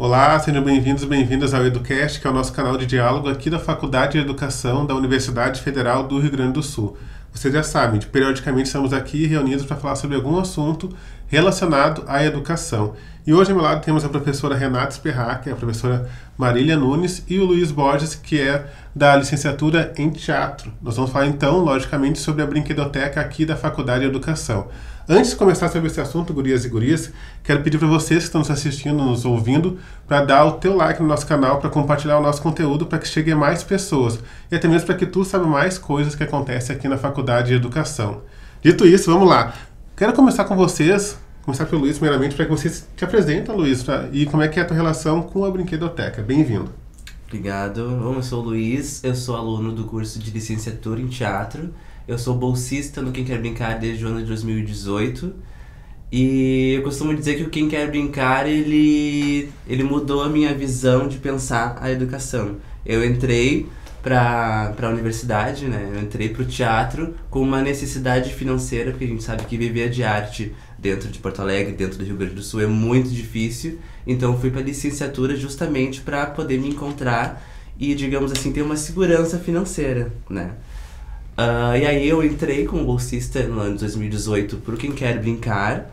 Olá, sejam bem-vindos e bem-vindas ao EduCast, que é o nosso canal de diálogo aqui da Faculdade de Educação da Universidade Federal do Rio Grande do Sul. Vocês já sabem, periodicamente estamos aqui reunidos para falar sobre algum assunto relacionado à educação. E hoje ao meu lado temos a professora Renata Sperrack, a professora Marília Nunes e o Luiz Borges, que é da licenciatura em Teatro. Nós vamos falar então, logicamente, sobre a brinquedoteca aqui da Faculdade de Educação. Antes de começar sobre esse assunto, gurias e gurias, quero pedir para vocês que estão nos assistindo, nos ouvindo, para dar o teu like no nosso canal, para compartilhar o nosso conteúdo, para que chegue a mais pessoas. E até mesmo para que tu saiba mais coisas que acontecem aqui na Faculdade de Educação. Dito isso, vamos lá. Quero começar com vocês, começar pelo Luiz primeiramente, para que vocês te apresentem, Luiz, e como é que é a tua relação com a brinquedoteca. Bem-vindo. Obrigado. Eu sou o Luiz, eu sou aluno do curso de licenciatura em Teatro. Eu sou bolsista no Quem Quer Brincar desde o ano de 2018. E eu costumo dizer que o Quem Quer Brincar, ele mudou a minha visão de pensar a educação. Eu entrei para a universidade, né? Eu entrei para o teatro com uma necessidade financeira, porque a gente sabe que viver de arte dentro de Porto Alegre, dentro do Rio Grande do Sul, é muito difícil. Então eu fui para a licenciatura justamente para poder me encontrar e, digamos assim, ter uma segurança financeira, né? E aí eu entrei como bolsista no ano de 2018 para o Quem Quer Brincar,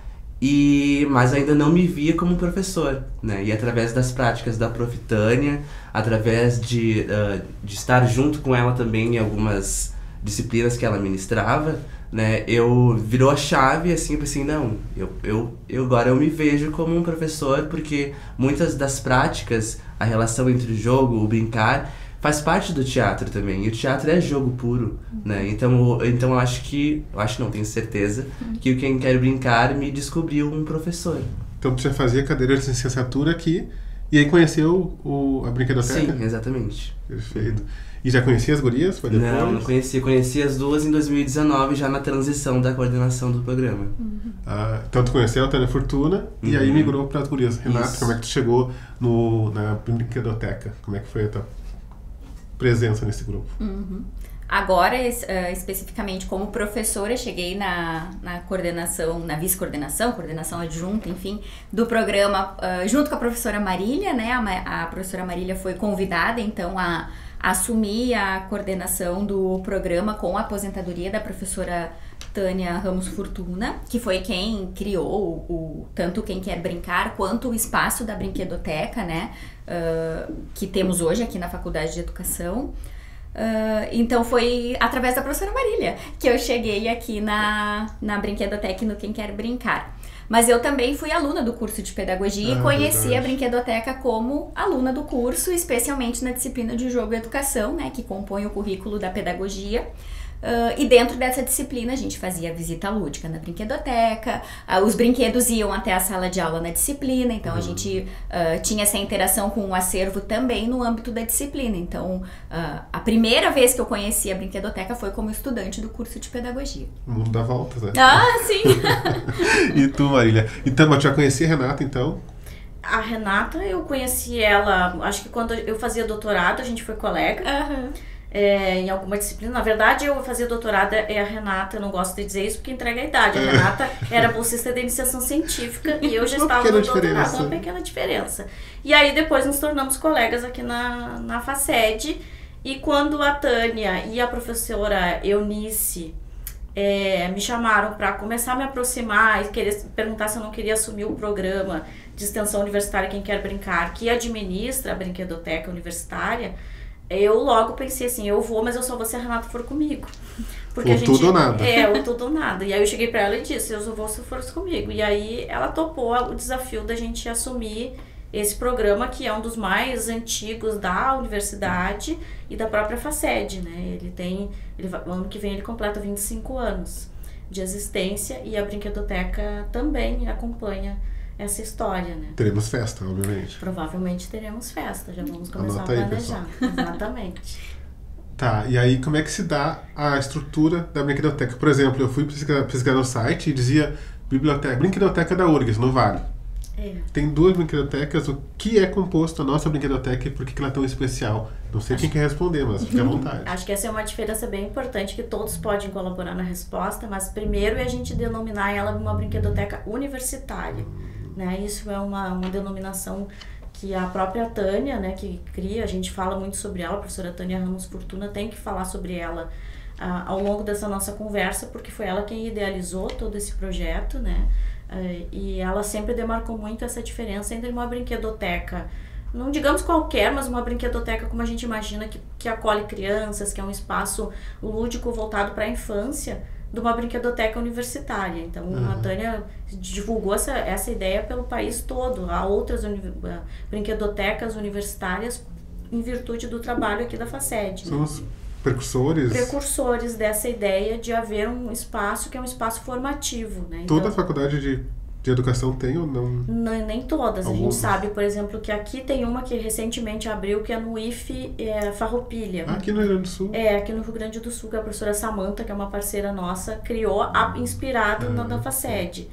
mas ainda não me via como professor, né? E através das práticas da Prof. Tânia, através de estar junto com ela também em algumas disciplinas que ela ministrava, né? Virou a chave, assim, não, agora eu me vejo como um professor, porque muitas das práticas, a relação entre o jogo, o brincar, faz parte do teatro também, e o teatro é jogo puro, né? Então eu acho não, tenho certeza, que o Quem Quer Brincar me descobriu um professor. Então tu já fazia cadeira de licenciatura aqui, e aí conheceu a brinquedoteca? Sim, exatamente. Perfeito. E já conhecia as gurias? Foi depois? Não conhecia. Conheci as duas em 2019, já na transição da coordenação do programa. Então tu conheceu a Tânia Fortuna, e aí migrou para as gurias. Renata, Isso. como é que tu chegou na brinquedoteca? Como é que foi a tua presença nesse grupo? Agora, especificamente como professora, cheguei na coordenação, na vice-coordenação, coordenação adjunta, enfim, do programa, junto com a professora Marília, né? A professora Marília foi convidada, então, a assumir a coordenação do programa com a aposentadoria da professora Tânia Ramos Fortuna, que foi quem criou tanto Quem Quer Brincar quanto o espaço da brinquedoteca, né? Que temos hoje aqui na Faculdade de Educação. Então foi através da professora Marília que eu cheguei aqui na brinquedoteca e no Quem Quer Brincar. Mas eu também fui aluna do curso de pedagogia e conheci verdade. a brinquedoteca como aluna do curso, especialmente na disciplina de jogo e educação, né, que compõe o currículo da pedagogia. E dentro dessa disciplina a gente fazia visita lúdica na brinquedoteca, os brinquedos iam até a sala de aula na disciplina, então a gente tinha essa interação com o acervo também no âmbito da disciplina. Então a primeira vez que eu conheci a brinquedoteca foi como estudante do curso de pedagogia. O mundo dá voltas, né? Sim! E tu, Marília? Então, eu já conheci a Renata, então? A Renata, eu conheci ela, acho que quando eu fazia doutorado, a gente foi colega. Em alguma disciplina. Na verdade, eu fazia doutorado, é a Renata, eu não gosto de dizer isso porque entrega a idade. A Renata era bolsista de iniciação científica e eu já estava no doutorado, uma pequena diferença. E aí depois nos tornamos colegas aqui na FACED, e quando a Tânia e a professora Eunice me chamaram para começar a me aproximar e perguntar se eu não queria assumir o programa de extensão universitária Quem Quer Brincar, que administra a brinquedoteca universitária, eu logo pensei assim, eu vou, mas eu só vou se a Renata for comigo. Porque ou tudo ou nada. Ou tudo ou nada. E aí eu cheguei pra ela e disse, eu só vou se for comigo. E aí ela topou o desafio da gente assumir esse programa, que é um dos mais antigos da universidade e da própria FACED, né? Ano que vem ele completa 25 anos de existência, e a brinquedoteca também acompanha essa história, né? Teremos festa, obviamente. Provavelmente teremos festa, já vamos começar Anota a aí, planejar. Exatamente. Tá, e aí como é que se dá a estrutura da brinquedoteca? Por exemplo, eu fui pesquisar no site e dizia brinquedoteca da URGS, no Vale. Tem duas brinquedotecas. O que é composto a nossa brinquedoteca e por que ela é tão especial? Não sei quem quer responder, mas fique à vontade. Acho que essa é uma diferença bem importante, que todos podem colaborar na resposta, mas primeiro é a gente denominar ela uma brinquedoteca universitária, né? Isso é uma denominação que a própria Tânia, né, que cria, a gente fala muito sobre ela, a professora Tânia Ramos Fortuna tem que falar sobre ela ao longo dessa nossa conversa, porque foi ela quem idealizou todo esse projeto, né, e ela sempre demarcou muito essa diferença entre uma brinquedoteca, não digamos qualquer, mas uma brinquedoteca como a gente imagina, que acolhe crianças, que é um espaço lúdico voltado para a infância, de uma brinquedoteca universitária. Então, a Tânia divulgou essa ideia pelo país todo. Há outras brinquedotecas universitárias em virtude do trabalho aqui da FACED. São os precursores? Precursores dessa ideia de haver um espaço que é um espaço formativo, né? Toda a faculdade de educação tem ou não? Nem todas. Algumas. A gente sabe, por exemplo, que aqui tem uma que recentemente abriu, que é no IFE Farroupilha. Aqui no Rio Grande do Sul? Aqui no Rio Grande do Sul, que a professora Samanta, que é uma parceira nossa, criou, inspirado na FACED.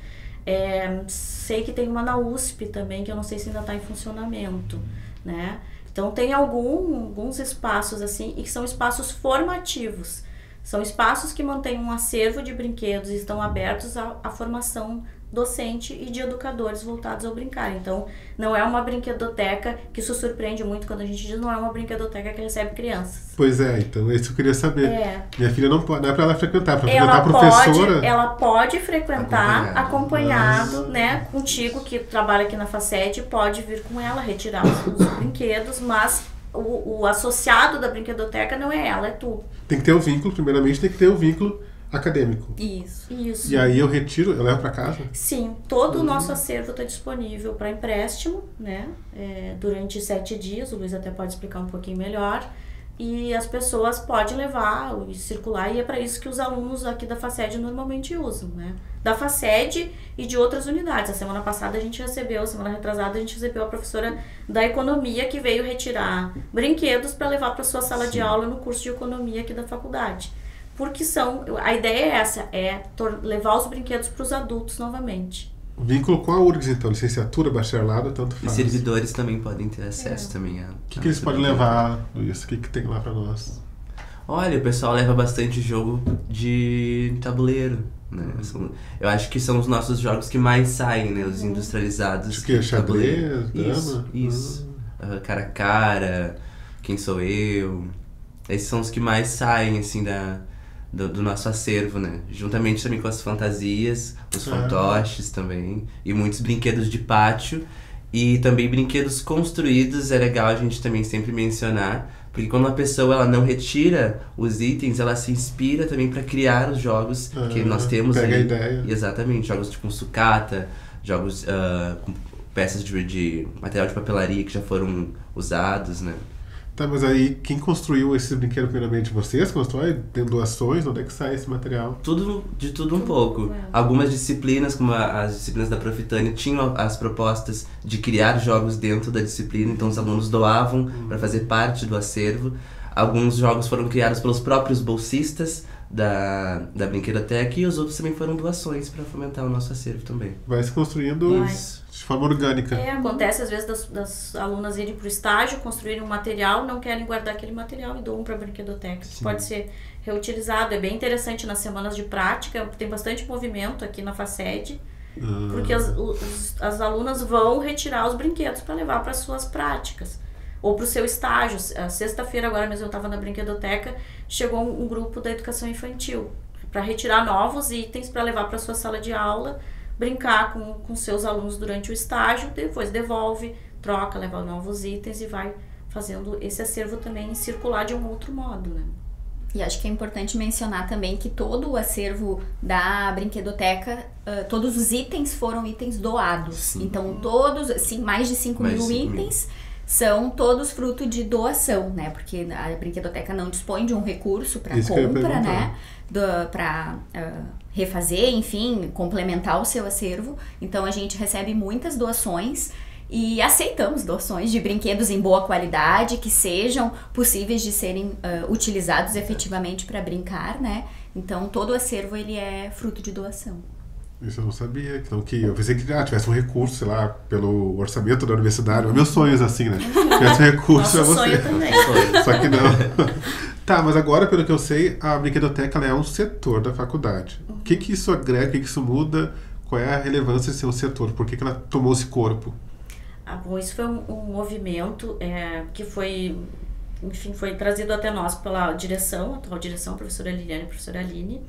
Sei que tem uma na USP também, que eu não sei se ainda está em funcionamento, né? Então tem alguns espaços assim, e que são espaços formativos. São espaços que mantêm um acervo de brinquedos e estão abertos à formação docente e de educadores voltados ao brincar. Então, não é uma brinquedoteca, que isso surpreende muito quando a gente diz, não é uma brinquedoteca que recebe crianças. Pois é, então, isso eu queria saber. Minha filha não é para ela frequentar, para frequentar a professora... Ela pode frequentar acompanhado, né, contigo, que trabalha aqui na FACED, pode vir com ela, retirar os brinquedos, mas o associado da brinquedoteca não é ela, é tu. Tem que ter o vínculo, primeiramente tem que ter o vínculo acadêmico. Isso. E aí eu levo para casa? Sim, todo o nosso acervo está disponível para empréstimo, né? Durante 7 dias, o Luiz até pode explicar um pouquinho melhor. E as pessoas podem levar e circular, e é para isso que os alunos aqui da FACED normalmente usam, né? Da FACED e de outras unidades. A semana passada semana retrasada, a gente recebeu a professora da Economia, que veio retirar brinquedos para levar para sua sala de aula no curso de Economia aqui da faculdade. Porque a ideia é essa, levar os brinquedos para os adultos novamente. Vínculo com a URGS, então, licenciatura, bacharelado, tanto faz. E servidores também podem ter acesso também a... O que eles podem levar, Luiz? O que tem lá para nós? Olha, o pessoal leva bastante jogo de tabuleiro, né? Eu acho que são os nossos jogos que mais saem, né? Os industrializados. Tipo que xadrez, dama? Isso. Cara a cara, Quem Sou Eu. Esses são os que mais saem, assim, do nosso acervo, né? Juntamente também com as fantasias, os fantoches também, e muitos brinquedos de pátio, e também brinquedos construídos. É legal a gente também sempre mencionar, porque quando a pessoa ela não retira os itens, ela se inspira também para criar os jogos que nós temos pega ali. A ideia. Exatamente, jogos tipo sucata, jogos com peças de material de papelaria que já foram usados, né? Tá, mas aí quem construiu esse brinquedo primeiramente? Vocês constroem? Tem doações? Onde é que sai esse material? De tudo um pouco. Algumas disciplinas, como as disciplinas da Prof. Tânia, tinham as propostas de criar jogos dentro da disciplina, então os alunos doavam para fazer parte do acervo. Alguns jogos foram criados pelos próprios bolsistas da brinquedoteca, e os outros também foram doações para fomentar o nosso acervo também. Vai se construindo de forma orgânica. Acontece às vezes das alunas irem para o estágio, construírem um material, não querem guardar aquele material e doam para a brinquedoteca. Sim. Pode ser reutilizado. É bem interessante nas semanas de prática, tem bastante movimento aqui na FACED, porque as alunas vão retirar os brinquedos para levar para as suas práticas. Ou para o seu estágio. Sexta-feira, agora mesmo eu estava na brinquedoteca, chegou um grupo da educação infantil para retirar novos itens para levar para a sua sala de aula, brincar com seus alunos durante o estágio, depois devolve, troca, leva novos itens e vai fazendo esse acervo também circular de um outro modo, né? E acho que é importante mencionar também que todo o acervo da brinquedoteca, todos os itens foram itens doados. Sim. Então todos, assim, mais de 5 mil itens são todos fruto de doação, né? Porque a brinquedoteca não dispõe de um recurso para compra, né? Para refazer, enfim, complementar o seu acervo. Então a gente recebe muitas doações e aceitamos doações de brinquedos em boa qualidade, que sejam possíveis de serem utilizados efetivamente para brincar, né? Então todo o acervo ele é fruto de doação. Isso eu não sabia. Então, eu pensei que tivesse um recurso, sei lá, pelo orçamento da universidade. Meus sonhos, assim, né? Tivesse um recurso Nosso sonho também. Só que não. Tá, mas agora, pelo que eu sei, a brinquedoteca ela é um setor da faculdade. O que isso agrega, o que isso muda? Qual é a relevância de ser um setor? Por que ela tomou esse corpo? Bom, isso foi um movimento que foi trazido até nós pela direção, a atual direção, a professora Liliane e a professora Aline.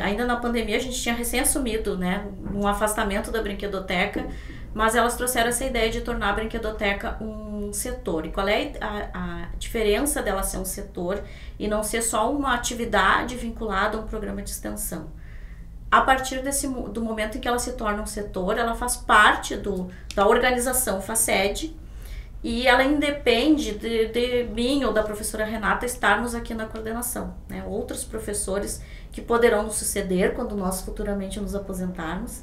Ainda na pandemia a gente tinha recém assumido, né, um afastamento da brinquedoteca, mas elas trouxeram essa ideia de tornar a brinquedoteca um setor. E qual é a diferença dela ser um setor e não ser só uma atividade vinculada a um programa de extensão? A partir do momento em que ela se torna um setor, ela faz parte da organização FACED, e ela independe de mim ou da professora Renata estarmos aqui na coordenação, né? Outros professores que poderão nos suceder quando nós futuramente nos aposentarmos,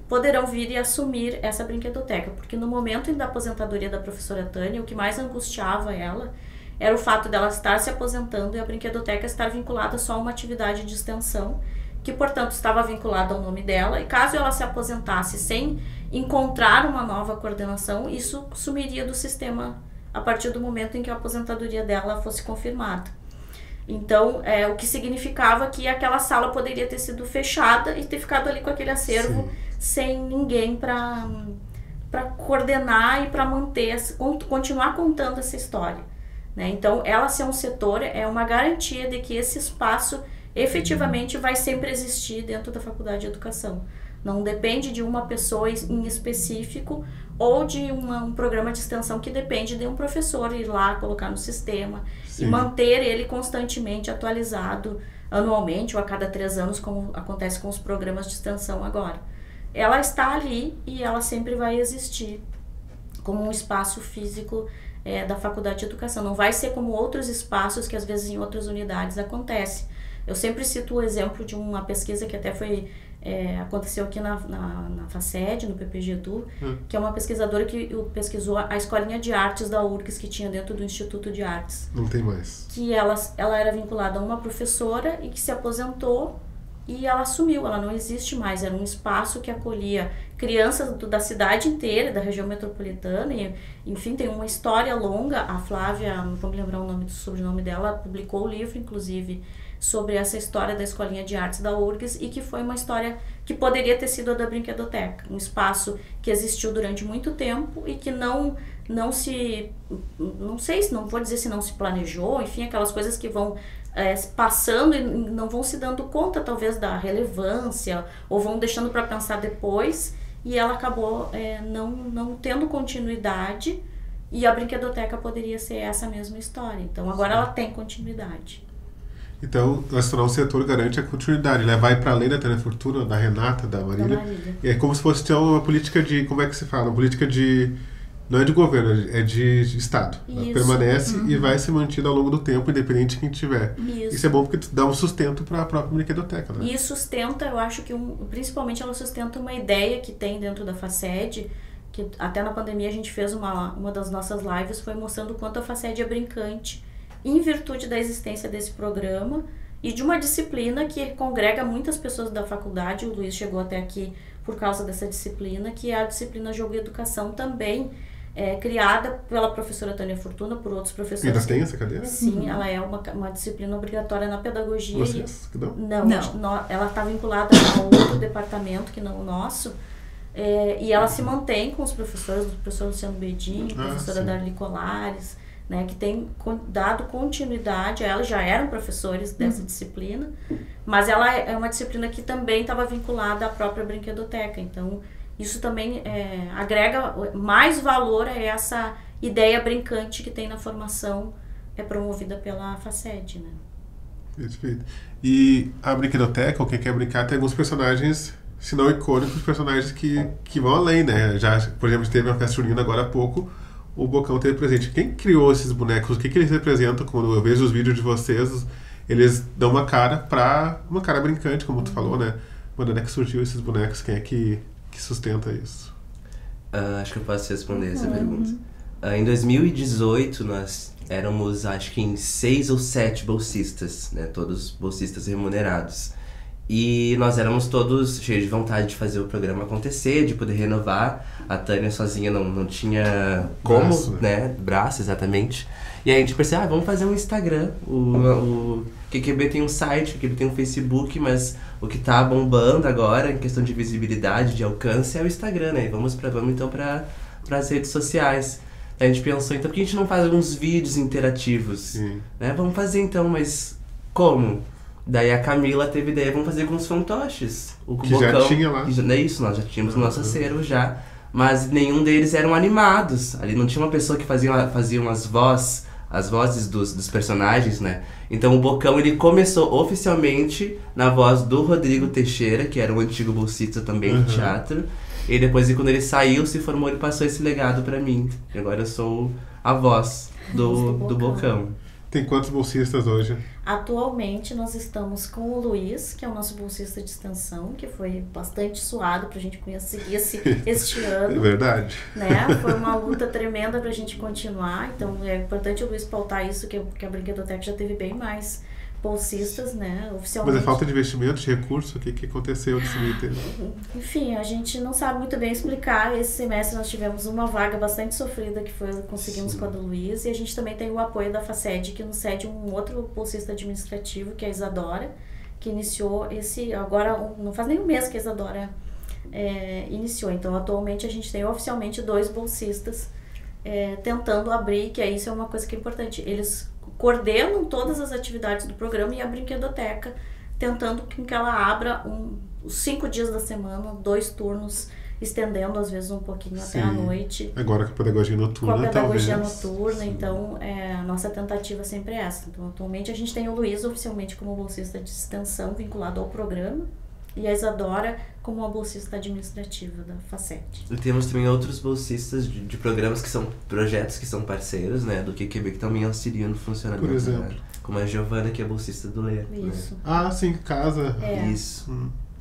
poderão vir e assumir essa brinquedoteca, porque no momento da aposentadoria da professora Tânia, o que mais angustiava ela era o fato dela estar se aposentando e a brinquedoteca estar vinculada só a uma atividade de extensão, que portanto estava vinculada ao nome dela, e caso ela se aposentasse sem encontrar uma nova coordenação, isso sumiria do sistema a partir do momento em que a aposentadoria dela fosse confirmada. Então, o que significava que aquela sala poderia ter sido fechada e ter ficado ali com aquele acervo, sim, sem ninguém para coordenar e para manter, continuar contando essa história, né? Então, ela ser um setor é uma garantia de que esse espaço efetivamente vai sempre existir dentro da Faculdade de Educação. Não depende de uma pessoa em específico ou de um programa de extensão que depende de um professor ir lá, colocar no sistema, sim, e manter ele constantemente atualizado anualmente ou a cada 3 anos, como acontece com os programas de extensão agora. Ela está ali e ela sempre vai existir como um espaço físico da Faculdade de Educação. Não vai ser como outros espaços que às vezes em outras unidades acontece. Eu sempre cito o exemplo de uma pesquisa que até aconteceu aqui na FACED, no PPG Edu, que é uma pesquisadora que pesquisou a escolinha de artes da URGS que tinha dentro do Instituto de Artes. Não tem mais. Que ela era vinculada a uma professora e que se aposentou e ela sumiu, ela não existe mais. Era um espaço que acolhia crianças da cidade inteira, da região metropolitana, e, enfim, tem uma história longa. A Flávia, não vou me lembrar o sobrenome dela, publicou o livro, inclusive, sobre essa história da escolinha de artes da URGS, e que foi uma história que poderia ter sido a da brinquedoteca, um espaço que existiu durante muito tempo e que não vou dizer se não se planejou, enfim, aquelas coisas que vão passando e não vão se dando conta talvez da relevância ou vão deixando para pensar depois, e ela acabou não tendo continuidade, e a brinquedoteca poderia ser essa mesma história. Então agora ela tem continuidade. Então, se tornar um setor garante a continuidade. Ele vai para além da Telefortuna, da Renata, da Marília. E é como se fosse ter uma política de, como é que se fala? Uma política de, não é de governo, é de Estado. Ela permanece e vai se mantendo ao longo do tempo, independente de quem tiver. Isso é bom porque dá um sustento para a própria brinquedoteca, né? E sustenta, eu acho que principalmente ela sustenta uma ideia que tem dentro da FACED, que até na pandemia a gente fez uma das nossas lives, foi mostrando o quanto a FACED é brincante, em virtude da existência desse programa e de uma disciplina que congrega muitas pessoas da faculdade. O Luiz chegou até aqui por causa dessa disciplina, que é a disciplina Jogo e Educação, também criada pela professora Tânia Fortuna, por outros professores. E ainda tem essa cadeira? Sim, ela é uma disciplina obrigatória na pedagogia. Vocês? Não, ela está vinculada a outro departamento que não o nosso, e ela se mantém com os professores, o professor Luciano Bedin, a professora Darli Colares, né, que tem dado continuidade. Elas já eram professores dessa disciplina, mas ela é uma disciplina que também estava vinculada à própria brinquedoteca. Então, isso também agrega mais valor a essa ideia brincante que tem na formação, promovida pela FACED, né? Perfeito. E a brinquedoteca, ou quem quer brincar, tem alguns personagens, se não icônicos, personagens que vão além, né? Já, por exemplo, teve uma festa junina agora há pouco, o Bocão teve presente. Quem criou esses bonecos? O que eles representam? Quando eu vejo os vídeos de vocês, eles dão uma cara brincante, como tu falou, né? Mas onde é que surgiu esses bonecos? Quem é que sustenta isso? Acho que eu posso responder essa pergunta. Em 2018, nós éramos, acho que em 6 ou 7 bolsistas, né? Todos bolsistas remunerados. E nós éramos todos cheios de vontade de fazer o programa acontecer, de poder renovar. A Tânia sozinha não tinha como, braço, né? Braço, exatamente. E aí a gente percebeu, vamos fazer um Instagram. O QQB tem um site, o QQB tem um Facebook, mas o que tá bombando agora, em questão de visibilidade, de alcance, é o Instagram, né? Vamos então pra para as redes sociais. A gente pensou, então, por que a gente não faz alguns vídeos interativos? Né? Vamos fazer então, mas como? Daí a Camila teve ideia, vamos fazer com os fantoches. O que Bocão, já tinha lá. É isso, nós já tínhamos no nosso acervo já. Mas nenhum deles eram animados. Ali não tinha uma pessoa que fazia as vozes dos personagens, né? Então o Bocão, ele começou oficialmente na voz do Rodrigo Teixeira, que era um antigo bolsista também de teatro. E depois, quando ele saiu, se formou, ele passou esse legado pra mim. E agora eu sou a voz do Bocão. Tem quantos bolsistas hoje? Atualmente nós estamos com o Luiz, que é o nosso bolsista de extensão, que foi bastante suado pra gente conseguir este ano. É verdade. Né? Foi uma luta tremenda pra gente continuar, então é importante o Luiz pautar isso, que a Brinquedoteca já teve bem mais bolsistas, né, oficialmente. Mas é falta de investimento, de recurso, o que aconteceu nesse meio tempo? Enfim, a gente não sabe muito bem explicar. Esse semestre nós tivemos uma vaga bastante sofrida, que conseguimos com a do Luiz, e a gente também tem o apoio da FACED, que nos cede um outro bolsista administrativo, que é a Isadora, que iniciou agora, não faz nem um mês que a Isadora iniciou. Então, atualmente, a gente tem oficialmente 2 bolsistas tentando abrir, que isso é uma coisa que é importante. Eles coordenam todas as atividades do programa e a Brinquedoteca, tentando que ela abra os 5 dias da semana, 2 turnos, estendendo às vezes um pouquinho até a noite. Agora com a pedagogia noturna, com a pedagogia talvez. noturna, então a nossa tentativa sempre é essa. Então, atualmente a gente tem o Luiz oficialmente como bolsista de extensão vinculado ao programa, e a Isadora como uma bolsista administrativa da FACET. E temos também outros bolsistas de programas que são projetos que são parceiros, né, do QQB, que também auxiliam no funcionamento. Por exemplo? Né? Como a Giovana, que é bolsista do Ler. Isso. Né? Sim, casa. Isso.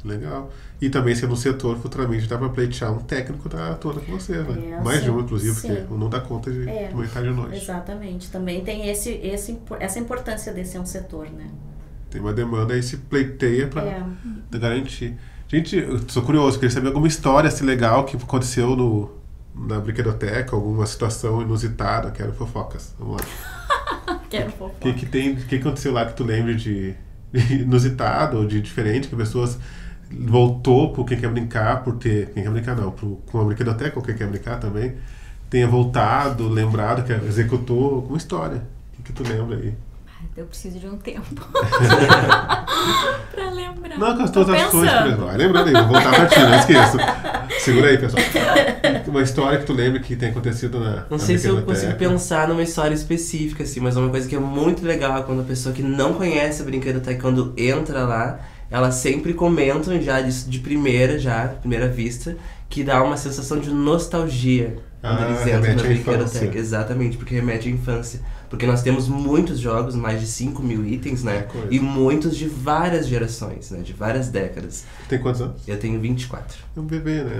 Legal. E também sendo um setor, futuramente dá para pleitear um técnico da atuando com você, né? Mais de um, inclusive, porque não dá conta de manhã de noite. Exatamente. Também tem essa importância desse setor, né? Tem uma demanda aí, se pleiteia para garantir. Gente, eu sou curioso, queria saber alguma história assim, legal que aconteceu na Brinquedoteca, alguma situação inusitada. Quero fofocas. Vamos lá. Quero fofocas. O que aconteceu lá que tu lembre de inusitado ou de diferente, que pessoas voltou pro Quem Quer Brincar, Quem Quer Brincar não, com a Brinquedoteca, ou Quem Quer Brincar também, tenha voltado, lembrado, que executou alguma história. O que tu lembra aí? Eu preciso de um tempo pra lembrar. Não, com as tuas ações, por exemplo. Lembrando aí, vou voltar pra ti, não esqueça. Segura aí, pessoal. Uma história que tu lembra que tem acontecido Não sei se eu consigo pensar numa história específica, assim, mas uma coisa que é muito legal é quando a pessoa que não conhece a Brinquedoteca, quando entra lá, elas sempre comentam já disso de primeira vista, que dá uma sensação de nostalgia quando eles entram na Brinquedoteca. Exatamente, porque remete à infância. Porque nós temos muitos jogos, mais de 5.000 itens, né? E muitos de várias gerações, né? De várias décadas. Tem quantos anos? Eu tenho 24. É um bebê, né?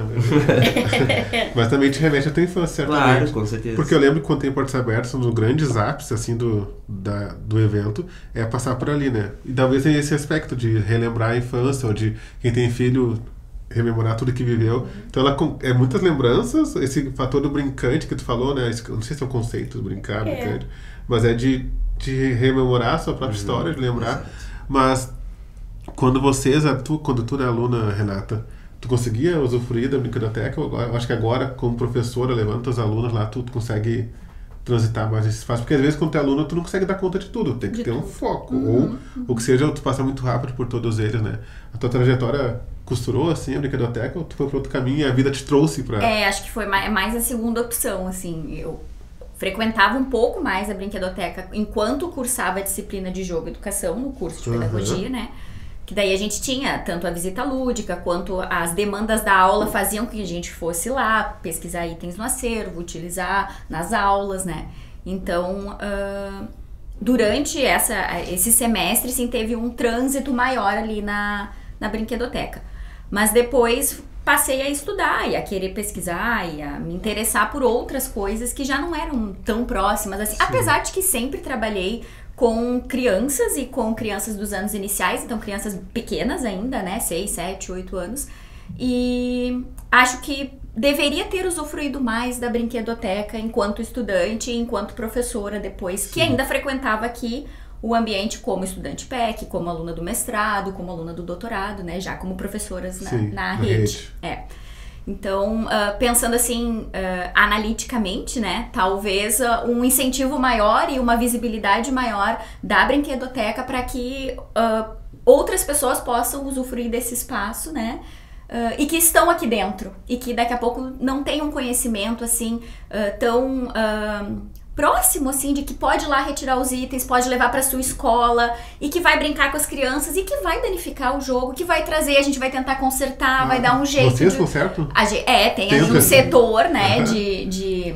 Mas também te remete à tua infância, certamente. Claro, com certeza. Porque eu lembro que quando tem portas abertas, um dos grandes ápices, assim, do evento, é passar por ali, né? E talvez tenha esse aspecto de relembrar a infância, ou de quem tem filho rememorar tudo que viveu. Então ela muitas lembranças, esse fator do brincante que tu falou, né? Não sei se é o conceito do brincar, brincante, mas é de rememorar a sua própria história, de lembrar. Exato. Mas quando tu é aluna, Renata, tu conseguia usufruir da Brinquedoteca? Eu acho que agora, como professora, levando teus alunos lá, tu consegue transitar mais esse espaço, porque às vezes quando tu é aluna tu não consegue dar conta de tudo, tem que ter um foco, ou que seja, tu passa muito rápido por todos eles, né? A tua trajetória costurou assim a Brinquedoteca, ou tu foi para outro caminho e a vida te trouxe para... acho que foi mais a segunda opção, assim, eu frequentava um pouco mais a Brinquedoteca enquanto cursava a disciplina de jogo e educação no curso de pedagogia, né? Que daí a gente tinha tanto a visita lúdica quanto as demandas da aula faziam que a gente fosse lá pesquisar itens no acervo, utilizar nas aulas, né? Então, durante esse semestre, sim, teve um trânsito maior ali na Brinquedoteca. Mas depois passei a estudar e a querer pesquisar e a me interessar por outras coisas que já não eram tão próximas, assim. Sim. Apesar de que sempre trabalhei com crianças e com crianças dos anos iniciais, então crianças pequenas ainda, né, 6, 7, 8 anos, e acho que deveria ter usufruído mais da Brinquedoteca enquanto estudante e enquanto professora depois, que ainda frequentava aqui o ambiente como estudante PEC, como aluna do mestrado, como aluna do doutorado, né, já como professoras na rede. Então, pensando assim, analiticamente, né, talvez um incentivo maior e uma visibilidade maior da brinquedoteca para que outras pessoas possam usufruir desse espaço, né, e que estão aqui dentro, e que daqui a pouco não tem um conhecimento assim tão próximo, assim, de que pode ir lá retirar os itens, pode levar para sua escola e que vai brincar com as crianças e que vai danificar o jogo, que vai trazer, a gente vai tentar consertar, vai dar um jeito. Vocês consertam? Tem ali um setor, né, de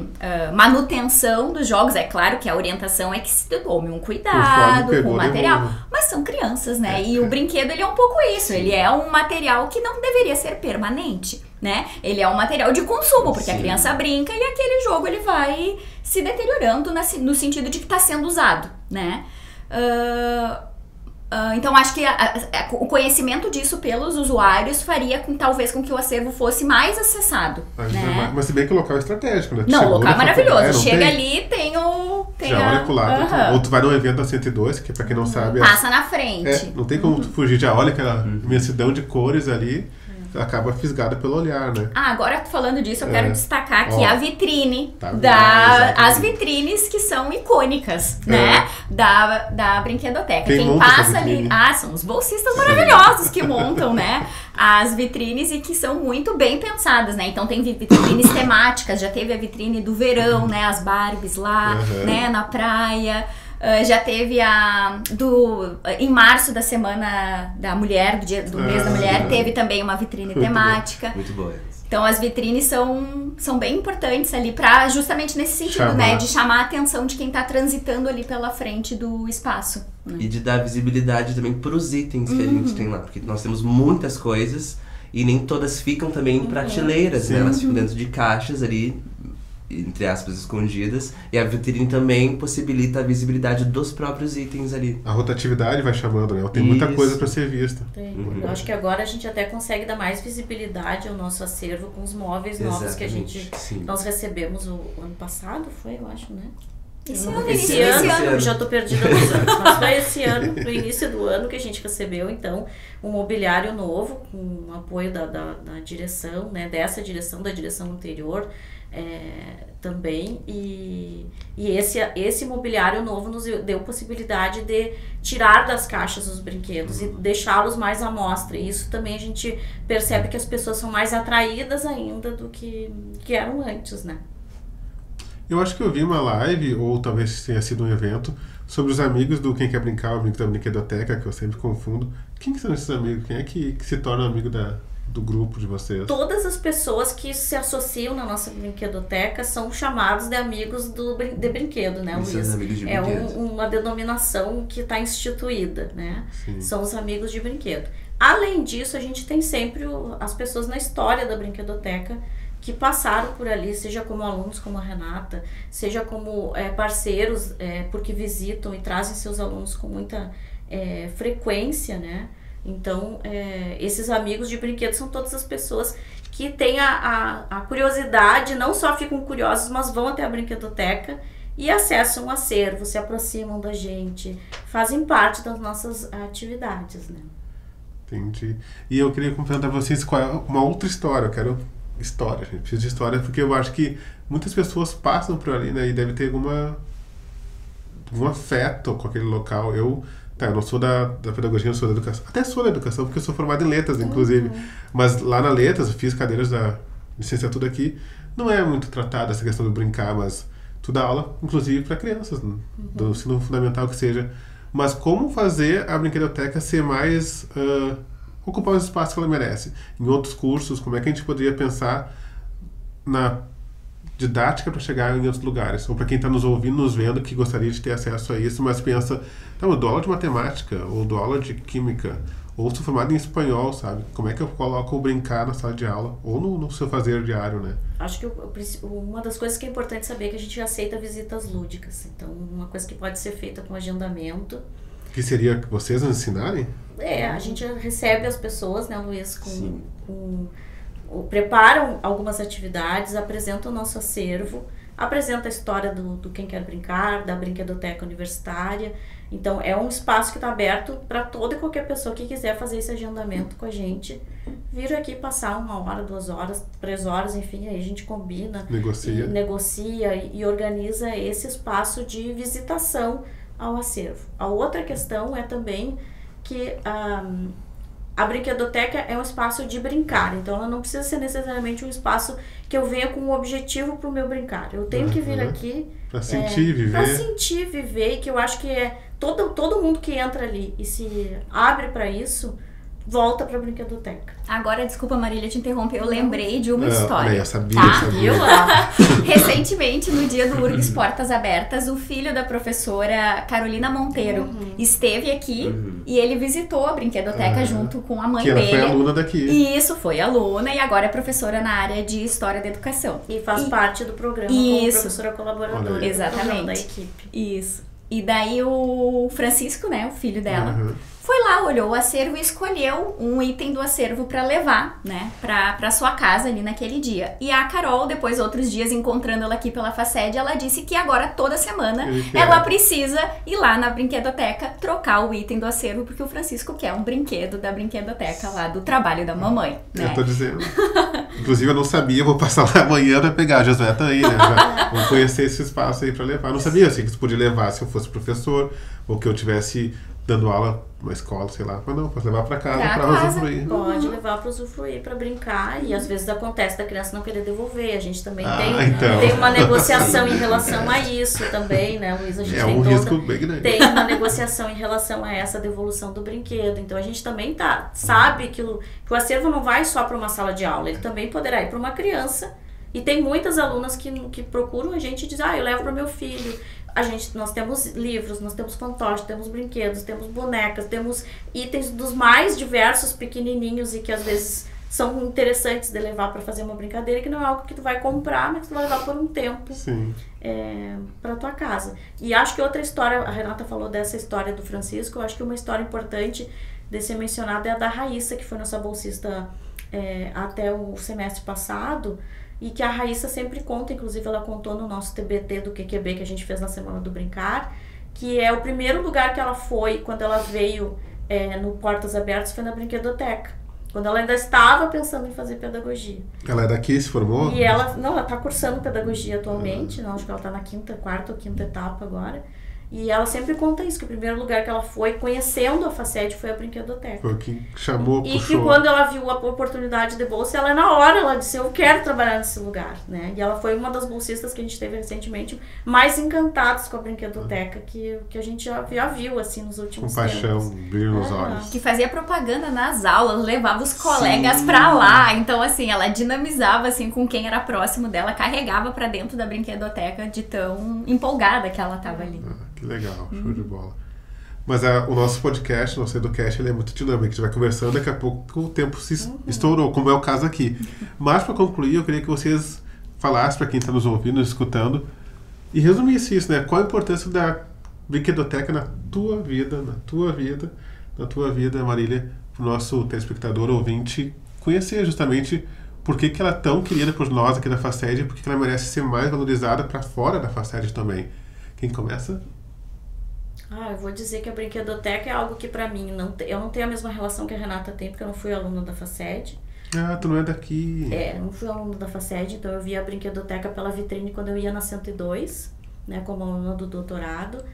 manutenção dos jogos. É claro que a orientação é que se tome um cuidado com o material, mas são crianças, né, e o brinquedo, ele é um pouco isso, ele é um material que não deveria ser permanente, né, ele é um material de consumo, porque a criança brinca e aquele jogo, ele vai se deteriorando no sentido de que está sendo usado, né? Então, acho que o conhecimento disso pelos usuários faria talvez com que o acervo fosse mais acessado, né? Mas se bem que o local é estratégico, né? Não, o local é maravilhoso. Chega ali, tem já olha pro lado. Ou tu vai num evento da 102, que pra quem não sabe... Passa na frente. Não tem como tu fugir, já olha aquela imensidão de cores ali, acaba fisgada pelo olhar, né? Agora, falando disso, eu quero destacar aqui a vitrine, as vitrines que são icônicas, né? Da brinquedoteca. Quem passa ali... são os bolsistas maravilhosos que montam, né? As vitrines e que são muito bem pensadas, né? Então tem vitrines temáticas, já teve a vitrine do verão, né? As Barbies lá, né? Na praia... já teve em março da semana da mulher, do mês da mulher, teve também uma vitrine temática. Muito boa. Então as vitrines são bem importantes ali para justamente nesse sentido, né? De chamar a atenção de quem tá transitando ali pela frente do espaço. Né? E de dar visibilidade também pros itens que a gente tem lá, porque nós temos muitas coisas e nem todas ficam também em prateleiras, né? Elas ficam dentro de caixas ali, entre aspas, escondidas, e a vitrine também possibilita a visibilidade dos próprios itens ali. A rotatividade vai chamando, né? Tem muita coisa para ser vista. Eu acho que agora a gente até consegue dar mais visibilidade ao nosso acervo com os móveis novos que nós recebemos o ano passado, foi, eu acho, né? Esse ano, já tô perdida nos anos, mas foi esse ano, no início do ano, que a gente recebeu, então, um mobiliário novo, com o apoio da direção, né? Dessa direção, da direção anterior, também, e esse mobiliário novo nos deu possibilidade de tirar das caixas os brinquedos e deixá-los mais à mostra, e isso também a gente percebe que as pessoas são mais atraídas ainda do que eram antes, né? Eu acho que eu vi uma live, ou talvez tenha sido um evento, sobre os amigos do Quem Quer Brincar, o amigo da brinquedoteca, que eu sempre confundo. Quem são esses amigos? Quem é que se torna amigo do grupo de vocês? Todas as pessoas que se associam na nossa brinquedoteca são chamados de amigos de brinquedo, né, Luiz? É uma denominação que está instituída, né? Sim. São os amigos de brinquedo. Além disso, a gente tem sempre as pessoas na história da brinquedoteca que passaram por ali, seja como alunos, como a Renata, seja como parceiros, porque visitam e trazem seus alunos com muita frequência, né? Então, esses amigos de brinquedo são todas as pessoas que têm a curiosidade, não só ficam curiosos, mas vão até a brinquedoteca e acessam o acervo, se aproximam da gente, fazem parte das nossas atividades, né? Entendi. E eu queria perguntar para vocês qual é uma outra história. Eu quero história, gente. Preciso de história, porque eu acho que muitas pessoas passam por ali, né? E deve ter algum afeto com aquele local. Eu não sou da pedagogia, eu sou da educação. Até sou da educação, porque eu sou formado em letras, inclusive. Mas lá na letras, eu fiz cadeiras da licenciatura aqui. Não é muito tratada essa questão do brincar, mas tu dá aula, inclusive, para crianças, do ensino fundamental que seja. Mas como fazer a brinquedoteca ser mais... ocupar os espaços que ela merece. Em outros cursos, como é que a gente poderia pensar na didática para chegar em outros lugares? Ou para quem está nos ouvindo, nos vendo, que gostaria de ter acesso a isso, mas pensa, eu dou aula de matemática, ou dou aula de química, ou sou formado em espanhol, sabe? Como é que eu coloco o brincar na sala de aula? Ou no seu fazer diário, né? Acho que uma das coisas que é importante saber é que a gente aceita visitas lúdicas. Então, uma coisa que pode ser feita com agendamento. Que seria vocês nos ensinarem? A gente recebe as pessoas, né, Luiz, preparam algumas atividades, apresentam o nosso acervo, apresenta a história do Quem Quer Brincar, da brinquedoteca universitária, Então, é um espaço que está aberto para toda e qualquer pessoa que quiser fazer esse agendamento com a gente. Vir aqui passar 1 hora, 2 horas, 3 horas, enfim, aí a gente combina. Negocia e organiza esse espaço de visitação ao acervo. A outra questão é também que a brinquedoteca é um espaço de brincar, então ela não precisa ser necessariamente um espaço que eu venha com um objetivo para o meu brincar. Eu tenho que vir aqui para sentir, viver. Para sentir, viver, e que eu acho que todo mundo que entra ali e se abre para isso, volta pra brinquedoteca. Agora, desculpa, Marília, te interromper, eu lembrei de uma história. Eu sabia, Recentemente, no dia do URGS Portas Abertas, o filho da professora Carolina Monteiro esteve aqui e ele visitou a brinquedoteca junto com a mãe dele. Que ela foi aluna daqui. E isso, foi aluna e agora é professora na área de História da Educação. E faz parte do programa como professora colaboradora. Exatamente. Da equipe. Isso. E daí o Francisco, né, o filho dela, foi lá, olhou o acervo e escolheu um item do acervo para levar, né, pra sua casa ali naquele dia. E a Carol, depois outros dias, encontrando ela aqui pela FACED, ela disse que agora, toda semana, ela precisa ir lá na brinquedoteca trocar o item do acervo, porque o Francisco quer um brinquedo da brinquedoteca lá do trabalho da mamãe, né? Eu tô dizendo. Inclusive, eu não sabia, vou passar lá amanhã pra pegar. A Josué tá aí, né? Vou conhecer esse espaço aí pra levar. Eu não sabia, assim, que você podia levar se eu fosse professor, ou que eu tivesse dando aula numa escola, sei lá. Mas não, posso levar pra casa pra usufruir. Pode levar pra usufruir, pra brincar. E às vezes acontece da criança não querer devolver. A gente também tem uma negociação em relação a isso também, né, Luiz? A gente tem risco bem grande. Tem uma negociação em relação a essa devolução do brinquedo. Então a gente também sabe que o acervo não vai só para uma sala de aula. Ele também poderá ir para uma criança. E tem muitas alunas que procuram a gente e dizem, eu levo para o meu filho. Nós temos livros, nós temos fantoches, temos brinquedos, temos bonecas, temos itens dos mais diversos, pequenininhos e que às vezes são interessantes de levar para fazer uma brincadeira, que não é algo que tu vai comprar, mas tu vai levar por um tempo para tua casa. E acho que outra história, a Renata falou dessa história do Francisco, eu acho que uma história importante de ser mencionada é a da Raíssa, que foi nossa bolsista até o semestre passado, e que a Raíssa sempre conta, inclusive ela contou no nosso TBT do QQB que a gente fez na Semana do Brincar, que é o primeiro lugar que ela foi quando ela veio no Portas Abertas foi na brinquedoteca, quando ela ainda estava pensando em fazer pedagogia. Ela é daqui, se formou? E ela está cursando pedagogia atualmente, não, acho que ela está na quarta ou quinta etapa agora. E ela sempre conta isso, que o primeiro lugar que ela foi, conhecendo a FACED, foi a brinquedoteca. Foi quem chamou, puxou. E que quando ela viu a oportunidade de bolsa, na hora ela disse, eu quero trabalhar nesse lugar, né? E ela foi uma das bolsistas que a gente teve recentemente, mais encantadas com a brinquedoteca, que a gente já viu, assim, nos últimos tempos. Com paixão, brilho nos olhos. Que fazia propaganda nas aulas, levava os colegas pra lá. Então, assim, ela dinamizava, assim, com quem era próximo dela, carregava pra dentro da brinquedoteca de tão empolgada que ela tava ali. Que legal, show de bola. Mas o nosso podcast, o nosso Educast, ele é muito dinâmico. A gente vai conversando, daqui a pouco o tempo se estourou, como é o caso aqui. Mas, para concluir, eu queria que vocês falassem para quem está nos ouvindo, nos escutando, e resumisse isso, né? Qual a importância da brinquedoteca na tua vida, Marília, para o nosso telespectador, ouvinte, conhecer justamente por que ela é tão querida por nós aqui da FACED e por que ela merece ser mais valorizada para fora da FACED também. Quem começa? Eu vou dizer que a brinquedoteca é algo que pra mim, eu não tenho a mesma relação que a Renata tem, porque eu não fui aluna da FACED. Tu não é daqui. Eu não fui aluna da FACED, então eu via a brinquedoteca pela vitrine quando eu ia na 102, né, como aluna do doutorado.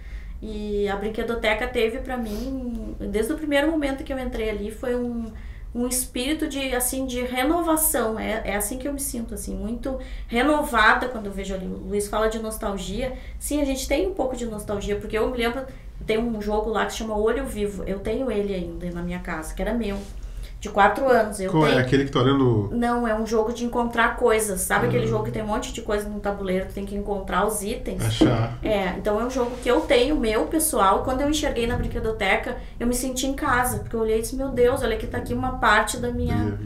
E a brinquedoteca teve pra mim, desde o primeiro momento que eu entrei ali, foi um espírito de renovação. É assim que eu me sinto, assim, muito renovada quando eu vejo ali. O Luiz fala de nostalgia. Sim, a gente tem um pouco de nostalgia, porque eu me lembro, tem um jogo lá que se chama Olho Vivo. Eu tenho ele ainda na minha casa, que era meu, de 4 anos. Qual é aquele que tá olhando? Não, é um jogo de encontrar coisas. Sabe aquele jogo que tem um monte de coisa no tabuleiro, tu tem que encontrar os itens? Achar. Então é um jogo que eu tenho, meu, pessoal. Quando eu enxerguei na brinquedoteca, eu me senti em casa, porque eu olhei e disse, meu Deus, olha que tá aqui uma parte da minha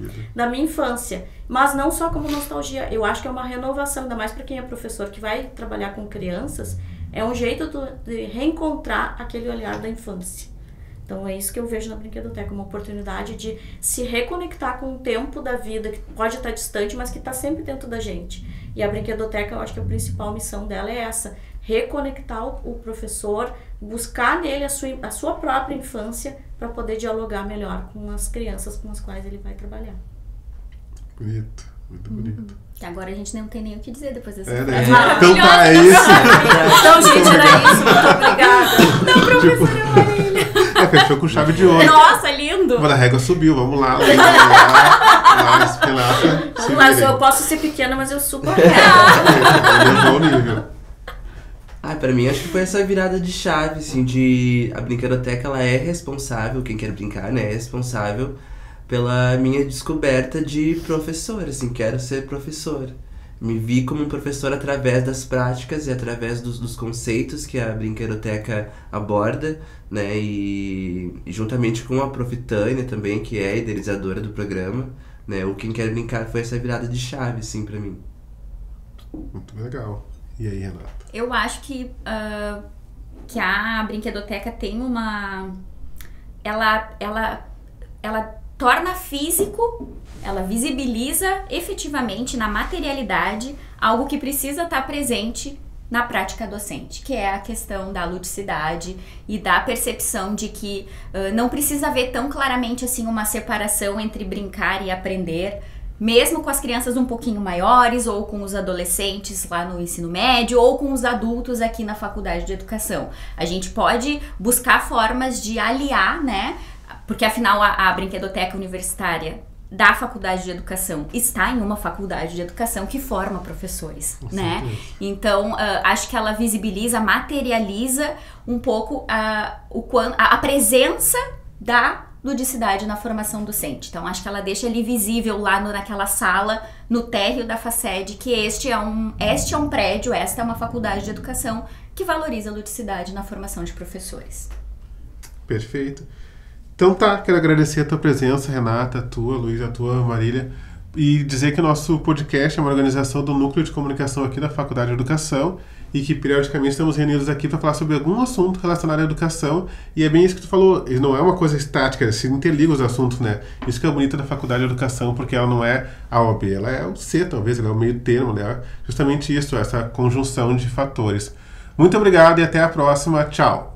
infância. Mas não só como nostalgia, eu acho que é uma renovação, ainda mais para quem é professor que vai trabalhar com crianças, é um jeito de reencontrar aquele olhar da infância. Então é isso que eu vejo na brinquedoteca, uma oportunidade de se reconectar com o tempo da vida, que pode estar distante, mas que está sempre dentro da gente. E a brinquedoteca, eu acho que a principal missão dela é essa, reconectar o professor, buscar nele a sua própria infância para poder dialogar melhor com as crianças com as quais ele vai trabalhar. Bonito, muito bonito. Agora a gente não tem nem o que dizer depois dessa frase frase Então tá, é isso. Então, gente, era isso. Muito obrigada. Não, professora Marília. Fechou com chave de ouro. Nossa, lindo. Mas a régua subiu, vamos lá. Vamos lá, eu posso ser pequena, mas eu subo a régua. O nível. Pra mim acho que foi essa virada de chave, assim, de... A brinquedoteca, ela é responsável, quem quer brincar, né, é responsável pela minha descoberta de professor, assim, quero ser professor. Me vi como um professor através das práticas e através dos conceitos que a brinquedoteca aborda, né, e juntamente com a Prof. Tânia também, que é a idealizadora do programa, né, o Quem Quer Brincar foi essa virada de chave, assim, pra mim. Muito legal. E aí, Renata? Eu acho que a brinquedoteca tem uma... Ela torna físico, ela visibiliza efetivamente na materialidade algo que precisa estar presente na prática docente, que é a questão da ludicidade e da percepção de que não precisa haver tão claramente assim uma separação entre brincar e aprender, mesmo com as crianças um pouquinho maiores, ou com os adolescentes lá no ensino médio, ou com os adultos aqui na faculdade de educação. A gente pode buscar formas de aliar, né? Porque afinal a brinquedoteca universitária da faculdade de educação está em uma faculdade de educação que forma professores, né? Então, acho que ela visibiliza, materializa um pouco a presença da ludicidade na formação docente. Então, acho que ela deixa ali visível lá naquela sala, no térreo da FACED, que este é um prédio, esta é uma faculdade de educação que valoriza a ludicidade na formação de professores. Perfeito. Então tá, quero agradecer a tua presença, Renata, a tua, Luiz, a tua, Marília, e dizer que o nosso podcast é uma organização do Núcleo de Comunicação aqui da Faculdade de Educação e que periodicamente estamos reunidos aqui para falar sobre algum assunto relacionado à educação, e é bem isso que tu falou, não é uma coisa estática, se interliga os assuntos, né? Isso que é bonito da Faculdade de Educação, porque ela não é A ou B, ela é o C talvez, ela é o meio termo, né? Justamente isso, essa conjunção de fatores. Muito obrigado e até a próxima, tchau!